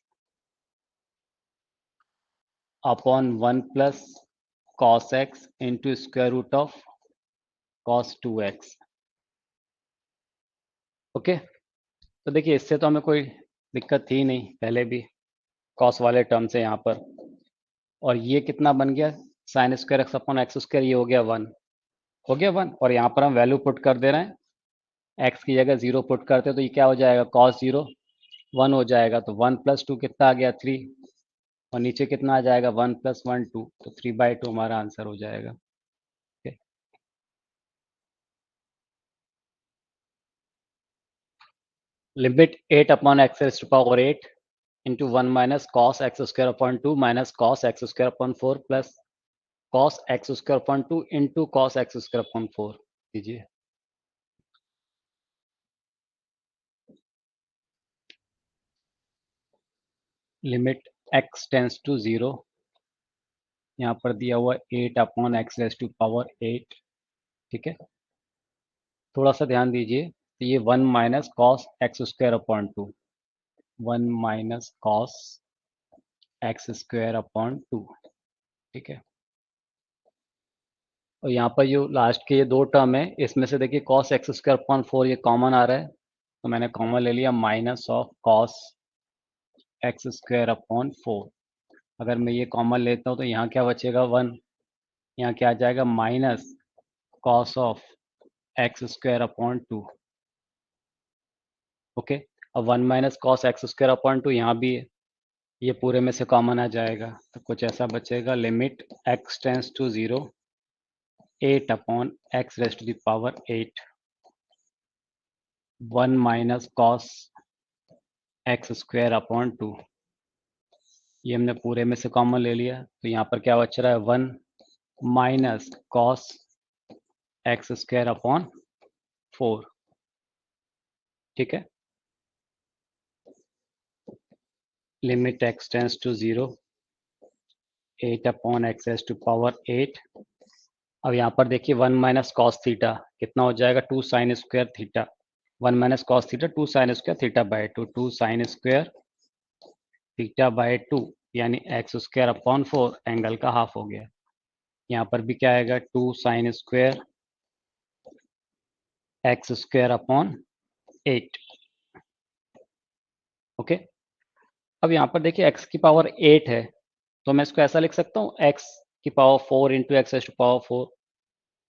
upon 1 plus cos x into square root of cos 2x। Okay, तो देखिए इससे तो हमें कोई दिक्कत थी नहीं, पहले भी cos वाले टर्म से यहाँ पर, और ये कितना बन गया sin square x upon x square, ये हो गया 1, हो गया 1, और यहाँ पर हम वैल्यू पुट कर दे रहे हैं एक्स की जगह 0 पुट करते तो ये क्या हो जाएगा, कॉस 0 1 हो जाएगा, तो 1 + 2 कितना आ गया 3, और नीचे कितना आ जाएगा 1 + 1 2, तो 3/2 हमारा आंसर हो जाएगा। okay? Limit 8/x⁴ into 1 minus cos x²/2 minus cos x²/4 plus cos x²/2 into cos x²/4 कीजिए। लिमिट x टेंस टू 0, यहाँ पर दिया हुआ 8/x⁴, ठीक है। थोड़ा सा ध्यान दीजिए, तो ये 1 minus cos x²/2, 1 minus cos x²/2, ठीक है। और यहाँ पर जो लास्ट के ये दो टर्म है, इसमें से देखिए कॉस x²/4 ये कॉमन आ रहा है, तो मैंने कॉमन ले लिया माइनस ऑफ कॉस x²/4। अगर मैं ये कॉमन लेता हूँ तो यहाँ क्या बचेगा 1, यहाँ क्या आ जाएगा minus cos of x²/2। Okay, अब 1 माइनस कॉस x²/2 यहाँ भी है, ये पूरे में से कॉमन आ जाएगा, तो कुछ ऐसा बचेगा, limit x tends to 0 8/x⁴ 1 minus cos x²/2, ये हमने पूरे में से कॉमन ले लिया, तो यहाँ पर क्या बच रहा है 1 माइनस कॉस x²/4, ठीक है। Limit x tends to 0 8/x⁴। अब यहाँ पर देखिए 1 माइनस कॉस थीटा कितना हो जाएगा 2 sine square theta, 1 minus cos theta 2 sine square थीटा/2, 2 साइन स्क्वायर थीटा/2 यानी x²/4 एंगल का हाफ हो गया। यहाँ पर भी क्या आएगा 2 साइन स्क्वायर x²/8, ओके। अब यहाँ पर देखिए x की पावर 8 है, तो मैं इसको ऐसा लिख सकता हूँ x की पावर 4 इंटू x⁴,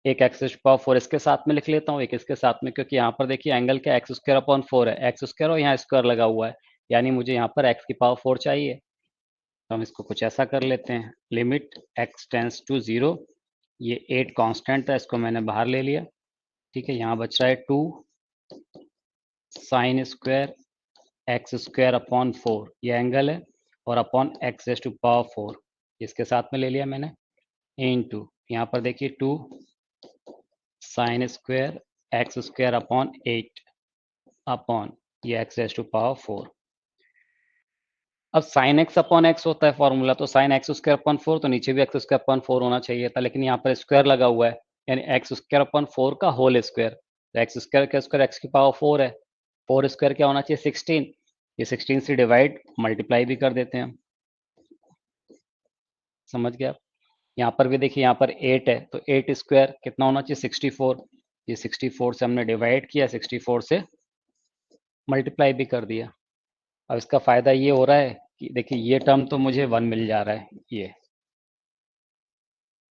एक x⁴ इसके साथ में लिख लेता हूँ, एक इसके साथ में, क्योंकि यहाँ पर देखिए एंगल क्या x²/4 है, x² और यहाँ स्क्वायर लगा हुआ है, यानी मुझे यहाँ पर x की पावर 4 चाहिए। तो हम इसको कुछ ऐसा कर लेते हैं, लिमिट x टेंस टू 0, ये 8 कांस्टेंट है, इसको मैंने बाहर ले लिया, ठीक है। यहाँ बच रहा है 2 साइन स्क्वायर x²/4, ये एंगल है, और अपॉन x⁴ इसके साथ में ले लिया मैंने, इनटू यहाँ पर देखिए 2 साइन स्क्वायर x²/8 अपॉन ये x⁴। अब साइन x/x होता है फॉर्मूला, तो साइन x²/4 तो नीचे भी x²/4 होना चाहिए था, लेकिन यहाँ पर स्क्वायर लगा हुआ है, यानी x²/4 का होल स्क्वायर, तो x स्क्वायर का स्क्वायर x की पावर 4 है, 4 स्क्वायर क्या होना चाहिए 16, ये 16 से डिवाइड मल्टीप्लाई भी कर देते हैं हम, समझ गया। यहाँ पर भी देखिए यहाँ पर 8 है, तो 8 स्क्वायर कितना होना चाहिए 64, ये 64 से हमने डिवाइड किया, 64 से मल्टीप्लाई भी कर दिया। अब इसका फायदा ये हो रहा है कि देखिए ये टर्म तो मुझे 1 मिल जा रहा है, ये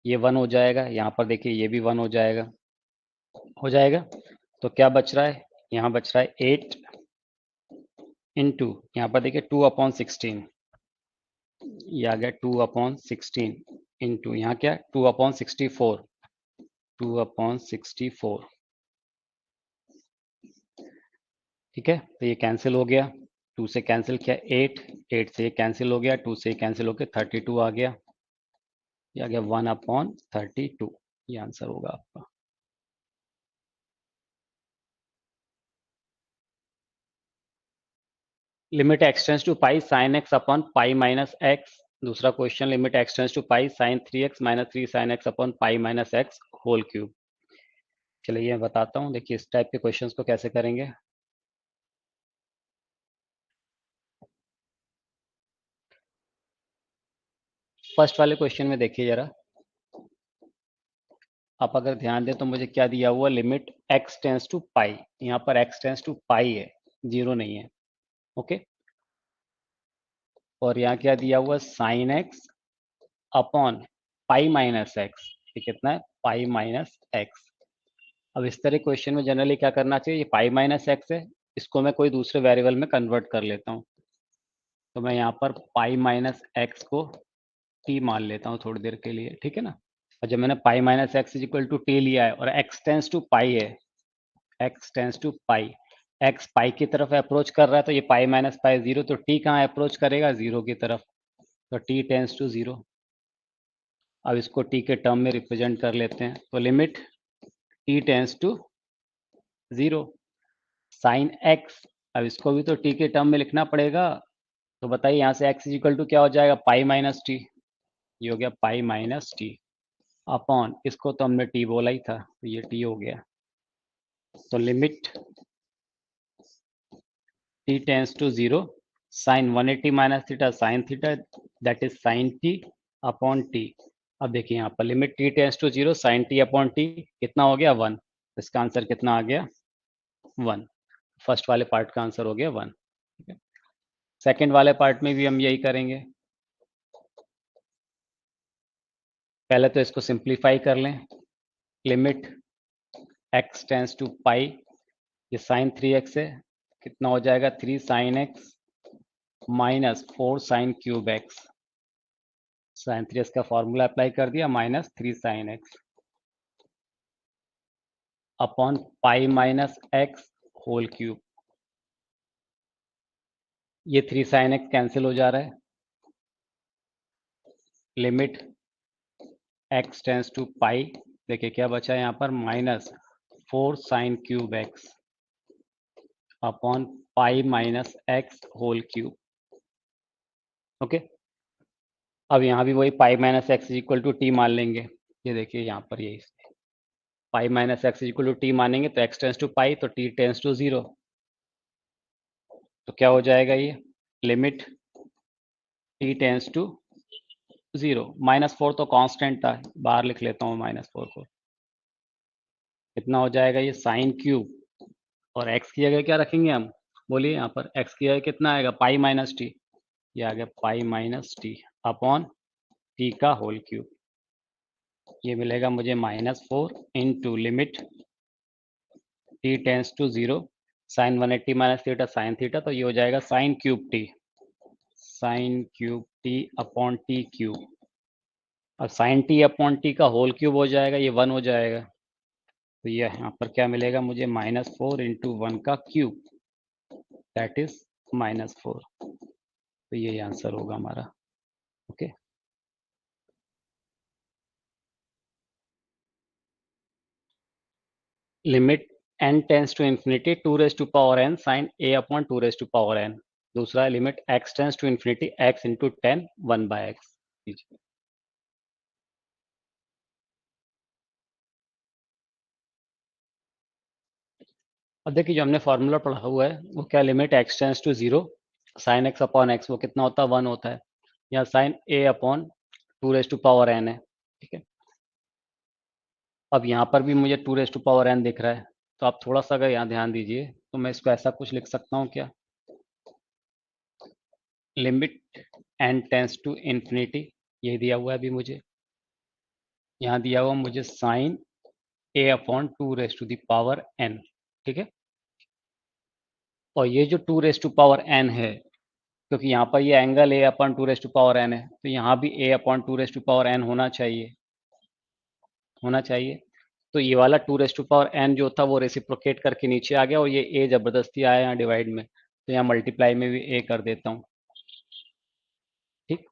1 हो जाएगा, यहाँ पर देखिए ये भी 1 हो जाएगा, तो क्या बच रहा है, यहाँ बच रहा है 8 इंटू यहाँ पर देखिए 2/16, ये आ गया 2/16 इंटू यहाँ क्या 2/64, 2/64, ठीक है। तो ये कैंसिल हो गया, 2 से कैंसिल किया 8, 8 से कैंसिल हो गया, 2 से कैंसिल हो गया 32 आ गया, ये आ गया 1/32, ये आंसर होगा आपका। Limit x tends to pi sine x upon pi minus x, दूसरा question limit x tends to pi sine 3x minus 3 sine x upon pi minus x whole cube. चलिए ये बताता हूँ, देखिए इस टाइप के क्वेश्चंस को कैसे करेंगे। फर्स्ट वाले क्वेश्चन में देखिए जरा, आप अगर ध्यान दें तो मुझे क्या दिया हुआ, लिमिट x टेंस टू पाई, यहाँ पर x टेंस टू पाई है, जीरो नहीं है, ओके। और यहाँ क्या दिया हुआ sine x upon pi minus x, ये कितना है पाई माइनस एक्स, अब इस तरह क्वेश्चन में जनरली क्या करना चाहिए, ये पाई माइनस एक्स है, इसको मैं कोई दूसरे वेरिएबल में कन्वर्ट कर लेता हूँ। तो मैं यहाँ पर पाई माइनस एक्स को टी मान लेता हूँ थोड़ी देर के लिए, ठीक है ना। और जब मैंने pi minus x is equal to t लिया है और एक्स टेंस टू पाई है, x tends to pi, x pi की तरफ अप्रोच कर रहा है, तो ये पाई माइनस पाई जीरो, तो टी कहाँ अप्रोच करेगा, जीरो की तरफ, तो टी टेंस टू जीरो। अब इसको टी के टर्म में रिप्रेजेंट कर लेते हैं, तो limit t tends to zero sine x, अब इसको भी तो टी के टर्म में लिखना पड़ेगा। तो बताइए यहाँ से x इज इक्वल टू क्या हो जाएगा, पाई माइनस टी, ये हो गया पाई माइनस टी अपॉन, इसको तो हमने t बोला ही था, तो ये t हो गया। तो limit t tends to zero sine 180 minus theta sine theta, that is sine t upon t। अब देखिए यहाँ पर limit t tends to zero sine t upon t कितना हो गया, 1। इसका आंसर कितना आ गया, 1। फर्स्ट वाले पार्ट का आंसर हो गया 1। ठीक है, सेकेंड वाले पार्ट में भी हम यही करेंगे। पहले तो इसको सिंप्लीफाई कर लें, limit x tends to pi, ये साइन 3x है, कितना हो जाएगा 3 sine x minus 4 sine cube x, sine 3x का फॉर्मूला अप्लाई कर दिया, minus 3 sine x upon pi minus x whole cube. ये 3 साइन एक्स कैंसिल हो जा रहा है, limit x tends to pi, देखिए क्या बचा है यहाँ पर, minus 4 sine cube x upon pi minus x whole cube. Okay, अब यहाँ भी वही pi minus x equal to t मान लेंगे। ये देखिए यहाँ पर यही pi minus x equal to t मानेंगे, तो x टेंस टू पाई, तो t टेंस टू जीरो, तो क्या हो जाएगा ये, limit t tends to zero, -4 तो कांस्टेंट था, बाहर लिख लेता हूँ -4 को, कितना हो जाएगा ये साइन क्यूब, और x की जगह क्या रखेंगे हम, बोलिए यहाँ पर x की जगह कितना आएगा, पाई माइनस टी, ये आ गया pi minus t upon t का होल क्यूब। ये मिलेगा मुझे -4 into limit t tends to zero sine 180 minus theta sine theta, तो ये हो जाएगा sine cube t, sine cube t upon t cube. अब साइन टी अपॉन टी का होल क्यूब हो जाएगा, ये 1 हो जाएगा, तो ये यहाँ पर क्या मिलेगा मुझे, -4 इंटू 1 का क्यूब, दैट इज -4। तो ये आंसर होगा हमारा। Okay, limit n tends to infinity 2 raise to power n sine a upon 2 raise to power n। दूसरा limit x tends to infinity x into 10 1 by x। अब देखिए जो हमने फॉर्मूला पढ़ा हुआ है वो क्या, limit x tends to zero sine x upon x, वो कितना होता है, 1 होता है, या sine a upon 2 raise to power n है। ठीक है, अब यहाँ पर भी मुझे 2 रेज टू पावर n दिख रहा है, तो आप थोड़ा सा अगर यहाँ ध्यान दीजिए, तो मैं इसको ऐसा कुछ लिख सकता हूँ क्या, limit n tends to infinity, ये दिया हुआ है अभी मुझे, यहाँ दिया हुआ मुझे sine a upon 2 raise to the power n। ठीक है, और ये जो 2 रेज टू पावर n है, क्योंकि यहाँ पर ये angle a upon 2 raise to power n है, तो यहाँ भी a upon 2 raise to power n होना चाहिए, होना चाहिए। तो ये वाला 2 रेज टू पावर n जो था वो रेसिप्रोकेट करके नीचे आ गया, और ये a जबरदस्ती आया यहाँ डिवाइड में, तो यहाँ मल्टीप्लाई में भी a कर देता हूँ। ठीक,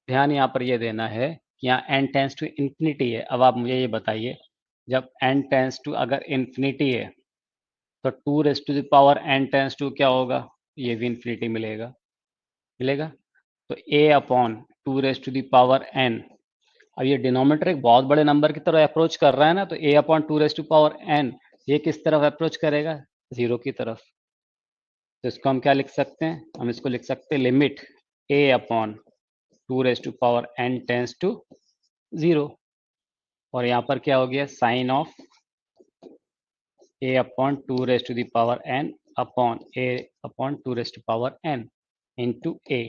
ध्यान यहाँ पर ये देना है कि यहाँ n टेंस टू इन्फिनिटी है। अब आप मुझे ये बताइए, जब n टेंस टू अगर इन्फिनिटी है, तो 2 raise to the power n tends to क्या होगा, ये भी इन्फिनिटी मिलेगा, मिलेगा। तो a upon 2 raise to the power n, अब ये डिनोमिनेटर एक बहुत बड़े नंबर की तरफ अप्रोच कर रहा है ना, तो a upon 2 raise to power n, ये किस तरफ अप्रोच करेगा, जीरो की तरफ। तो इसको हम क्या लिख सकते हैं, हम इसको लिख सकते हैं limit a upon 2 raise to power n tends to zero, और यहाँ पर क्या हो गया, sine of a upon 2 raise to the power n upon a upon 2 raise to power n into a।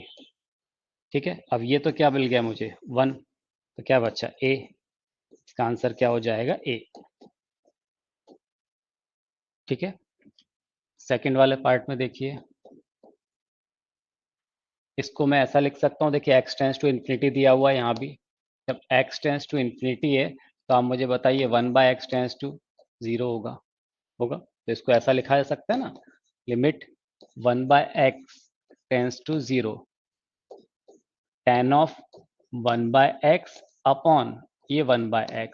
ठीक है, अब ये तो क्या मिल गया मुझे, 1, तो क्या बचा a, इसका आंसर क्या हो जाएगा a। ठीक है। सेकंड वाले पार्ट में देखिए, इसको मैं ऐसा लिख सकता हूँ, देखिए x टेंस टू इन्फिनिटी दिया हुआ है यहाँ भी। जब x टेंस टू इन्फिनिटी है तो आप मुझे बताइए 1/x टेंस टू 0 होगा तो इसको ऐसा लिखा जा सकता है ना, limit 1/x tends to 0 tan of 1/x upon ये 1/x,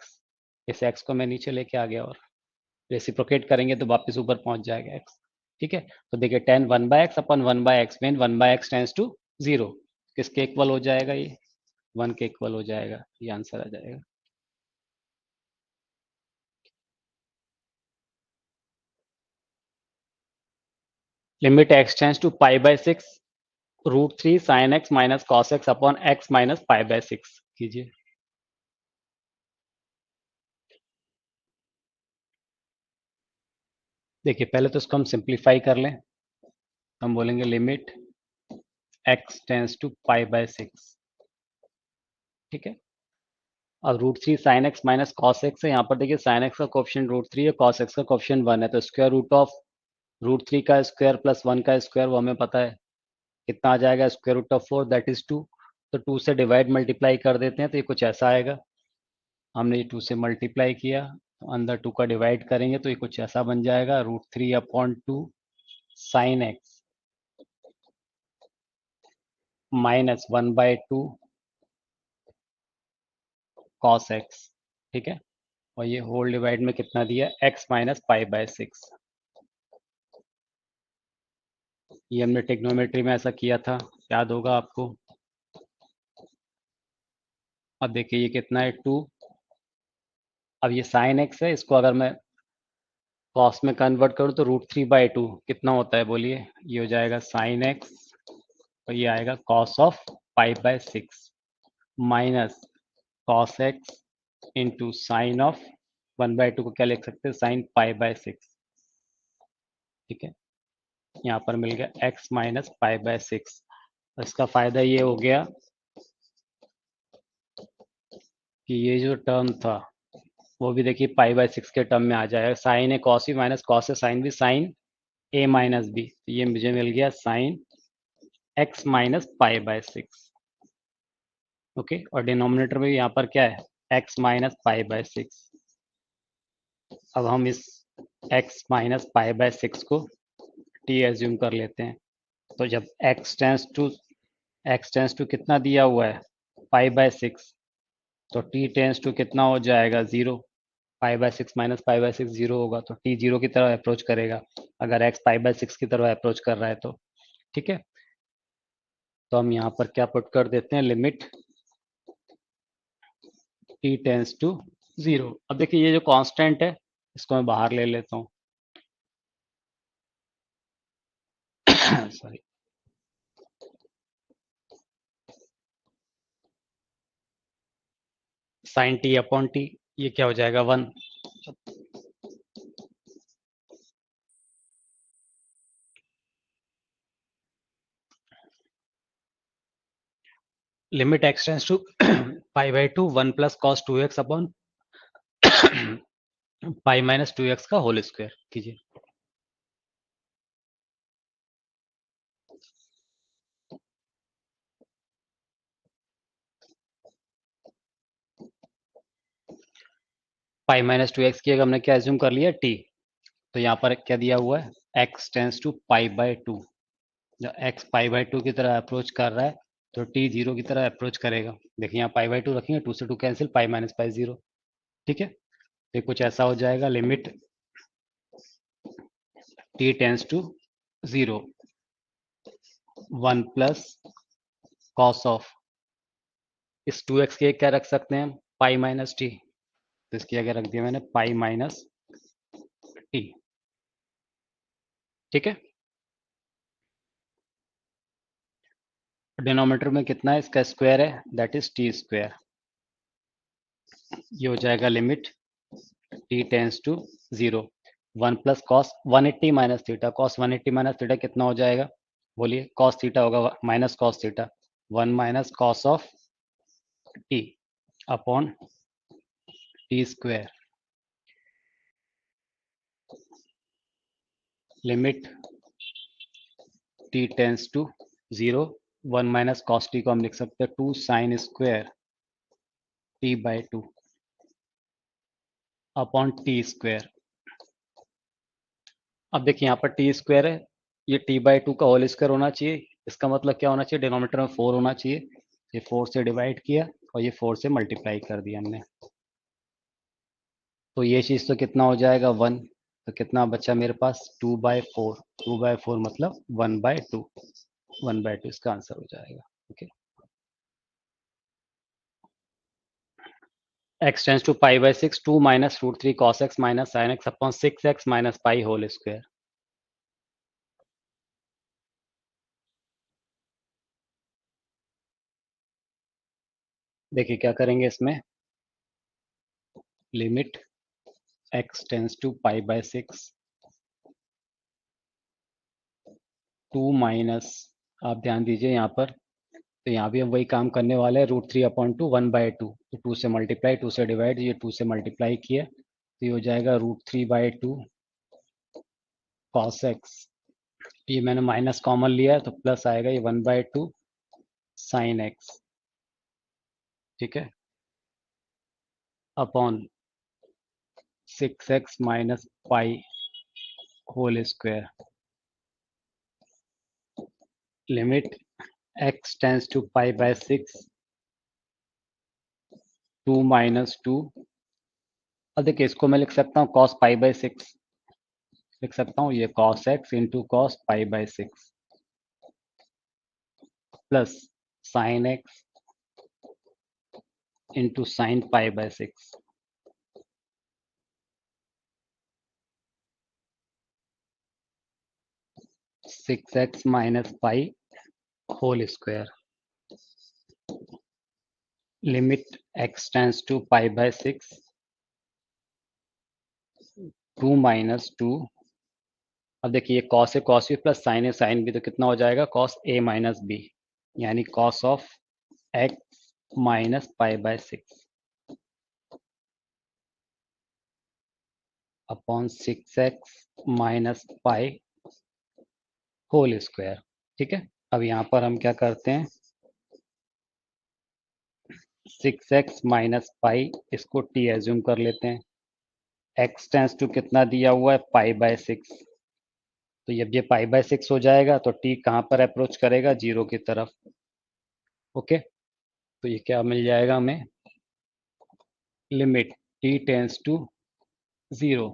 इस x को मैं नीचे लेके आ गया और रेसिप्रोकेट करेंगे तो वापस ऊपर पहुंच जाएगा x। ठीक है, तो देखिए tan 1/x अपॉन 1/x में 1/x टेंस टू 0 किसके इक्वल हो जाएगा, ये 1 के इक्वल हो जाएगा, ये आंसर आ जाएगा। Limit x tends to π/6 √3 sin x minus cos x upon x minus π/6 कीजिए। देखिए पहले तो इसको हम सिंप्लीफाई कर लें, हम बोलेंगे लिमिट x टेंस टू π/6। ठीक है, अब √3 sin x minus cos x है, यहाँ पर देखिए sin x का कोफिशिएंट √3 है, cos x का कोफिशिएंट 1 है, तो स्क्वायर रूट ऑफ √3 का स्क्वायर प्लस 1 का स्क्वायर वो हमें पता है कितना आ जाएगा, square root of 4 that is 2। तो 2 से डिवाइड मल्टीप्लाई कर देते हैं तो ये कुछ ऐसा आएगा, हमने ये 2 से मल्टीप्लाई किया तो अंदर 2 का डिवाइड करेंगे तो ये कुछ ऐसा बन जाएगा √3/2 sign x minus 1/2 cos x. ठीक है, और ये होल डिवाइड में कितना दिया, x माइनस π/6। ये हमने टेक्नोमेट्री में ऐसा किया था, याद होगा आपको। अब देखिए ये कितना है 2, अब ये साइन एक्स है, इसको अगर मैं कॉस में कन्वर्ट करूँ तो √3/2 कितना होता है बोलिए, ये हो जाएगा साइन एक्स और ये आएगा cos of π/6 minus cos x into sine of 1/2 को क्या लिख सकते हैं, साइन π/6। ठीक है, यहाँ पर मिल गया x माइनस π/6। इसका फायदा ये हो गया कि ये जो टर्म था वो भी देखिए π/6 के टर्म में आ जाएगा, साइन है कॉस भी माइनस कॉस है साइन भी, साइन a माइनस बी, तो ये मुझे मिल गया साइन x माइनस π/6। ओके, और डिनोमिनेटर में यहाँ पर क्या है, x माइनस π/6। अब हम इस x माइनस π/6 को t एज्यूम कर लेते हैं, तो जब x टेंस टू कितना दिया हुआ है π/6, तो t टेंस टू कितना हो जाएगा 0, π/6 माइनस π/6 0 होगा, तो t 0 की तरफ अप्रोच करेगा अगर x π/6 की तरफ अप्रोच कर रहा है तो। ठीक है, तो हम यहाँ पर क्या पुट कर देते हैं, लिमिट t टेंस टू 0। अब देखिए ये जो कांस्टेंट है इसको मैं बाहर ले लेता हूँ sorry, sine t upon t, ये क्या हो जाएगा 1। Limit x tends to π/2 1 plus cos 2x upon pi minus 2x का होल स्क्वायर कीजिए। पाई माइनस 2x की जगह हमने क्या एज्यूम कर लिया, t, तो यहाँ पर क्या दिया हुआ है, x टेंस टू π/2, जब x π/2 की तरह अप्रोच कर रहा है तो t 0 की तरह अप्रोच करेगा। देखिए यहाँ π/2 रखेंगे, 2 से 2 कैंसिल, पाई माइनस पाई 0। ठीक है, तो कुछ ऐसा हो जाएगा, limit t tends to 0 1 plus cos of, इस 2x के क्या रख सकते हैं, पाई माइनस टी, तो इसकी जगह रख दिया मैंने पाई माइनस टी। ठीक है, डिनोमिनेटर में कितना है, इसका स्क्वायर है दैट इज टी स्क्वायर। ये हो जाएगा limit t tends to 0 1 plus cos 180 minus theta, cos 180 minus theta कितना हो जाएगा बोलिए, कॉस थीटा होगा minus cos theta, 1 minus cos of t upon t square. Limit t tends to 0, 1 minus cos t को हम लिख सकते हैं 2 sine square t/2 upon t square. अब देखिए यहाँ पर टी स्क्वायर है, ये t/2 का होल स्क्वायर होना चाहिए। इसका मतलब क्या होना चाहिए, डिनोमिनेटर में 4 होना चाहिए। ये 4 से डिवाइड किया और ये 4 से मल्टीप्लाई कर दिया हमने, तो ये चीज़ तो कितना हो जाएगा 1। तो कितना बचा मेरे पास 2/4, 2/4 मतलब 1/2, 1/2 इसका आंसर हो जाएगा। ओके, x टेंस टू पाई/6, 2 minus root 3 cos x minus sine x upon 6x minus pi whole square. देखिए क्या करेंगे इसमें, लिमिट x टेंस टू पाई/6, 2 माइनस, आप ध्यान दीजिए यहाँ पर, तो यहाँ भी हम वही काम करने वाले हैं, √3/2 1/2, तो 2 से मल्टीप्लाई, 2 से डिवाइड, ये 2 से मल्टीप्लाई किया तो ये हो जाएगा √3/2 cos x। ये मैंने माइनस कॉमन लिया है तो प्लस आएगा, ये 1/2 साइन एक्स, ठीक है, upon 6x minus pi whole square. Limit x tends to पाई/6, 2 माइनस 2, अब देखिए इसको मैं लिख सकता हूँ cos पाई/6, लिख सकता हूँ ये cos x इंटू cos पाई/6 plus sine x into sine पाई/6। 6x minus pi whole square. Limit x tends to पाई/6, 2 माइनस 2, अब देखिए ये cos है, cos भी प्लस साइन है, साइन भी, तो कितना हो जाएगा cos a माइनस बी, यानी cos ऑफ x माइनस पाई/6 upon 6x minus pi whole square. ठीक है, अब यहाँ पर हम क्या करते हैं, 6x माइनस पाई, इसको t एज्यूम कर लेते हैं। x टेंस टू कितना दिया हुआ है पाई/6, तो जब ये पाई/6 हो जाएगा तो t कहाँ पर अप्रोच करेगा, 0 की तरफ। ओके, तो ये क्या मिल जाएगा हमें, limit t tends to 0,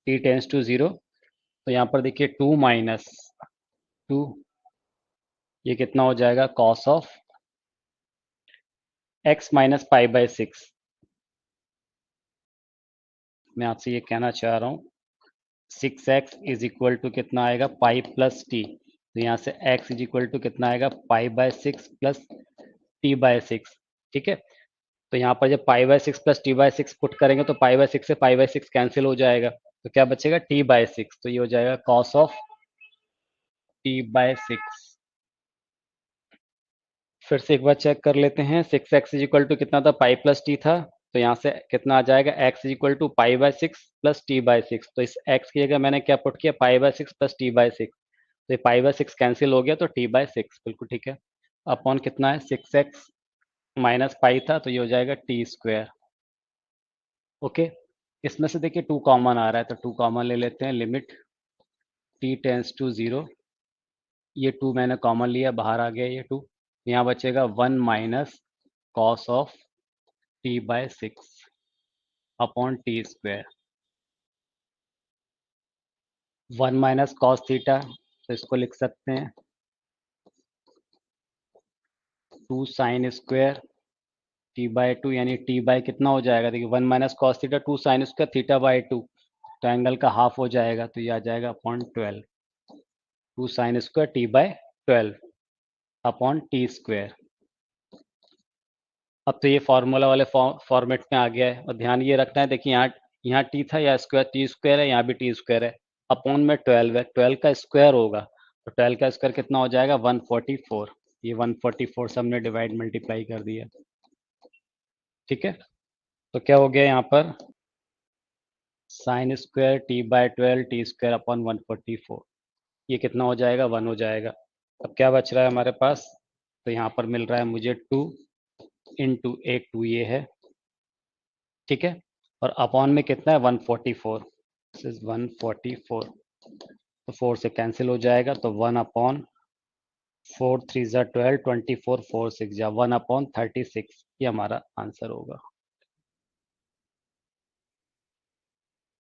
t tends to 0, तो यहाँ पर देखिए 2 माइनस 2, ये कितना हो जाएगा cos ऑफ x माइनस पाई/6। मैं आपसे ये कहना चाह रहा हूँ 6x इज इक्वल टू कितना आएगा पाई प्लस टी, तो यहाँ से x इज इक्वल टू कितना आएगा पाई/6 प्लस t/6। ठीक है, तो यहाँ पर जब पाई/6 प्लस t/6 पुट करेंगे तो पाई/6 से पाई/6 कैंसिल हो जाएगा, तो क्या बचेगा t/6, तो ये हो जाएगा cos ऑफ t/6। फिर से एक बार चेक कर लेते हैं, 6x इज इक्वल टू कितना था पाई प्लस टी था, तो यहाँ से कितना आ जाएगा x इज इक्वल टू पाई/6 प्लस t/6, तो इस x की जगह मैंने क्या पुट किया पाई/6 प्लस t/6, तो ये पाई/6 कैंसिल हो गया तो t/6 बिल्कुल ठीक है, अपॉन कितना है 6x माइनस पाई था तो ये हो जाएगा टी स्क्वायर। ओके, इसमें से देखिए 2 कॉमन आ रहा है तो 2 कॉमन ले लेते हैं। लिमिट t टेंस टू 0, ये 2 मैंने कॉमन लिया, बाहर आ गया ये 2, यहाँ बचेगा 1 minus cos of t/6 upon t square. 1 minus cos theta, तो इसको लिख सकते हैं 2 साइन स्क्वायर t/2, यानी t बाय कितना हो जाएगा, देखिए 1 minus cos theta 2 sine square थीटा/2, तो एंगल का हाफ हो जाएगा, तो ये आ जाएगा upon 12, 2 sine square t/12 upon t square. अब तो ये फार्मूला वाले फॉर्मेट में आ गया है, और ध्यान ये रखना है, देखिए यहाँ यहाँ टी था, या स्क्वायर टी स्क्वायर है, यहाँ भी टी स्क्वायर है, अपॉन में 12 है, 12 का स्क्वायर होगा, तो 12 का स्क्वायर कितना हो जाएगा 144, ये 144 से हमने डिवाइड मल्टीप्लाई कर दिया। ठीक है, तो क्या हो गया यहाँ पर sine square t by 12 t square upon 144, ये कितना हो जाएगा, 1 हो जाएगा। अब क्या बच रहा है हमारे पास, तो यहाँ पर मिल रहा है मुझे 2 इंटू एक 2 ये है, ठीक है, और अपॉन में कितना है 144, दिस इज 144, तो 4 से कैंसिल हो जाएगा, तो 1 अपॉन 4 3 ज़ा 12, 24 4 6 जा 1 अपॉन 36, ये हमारा आंसर होगा।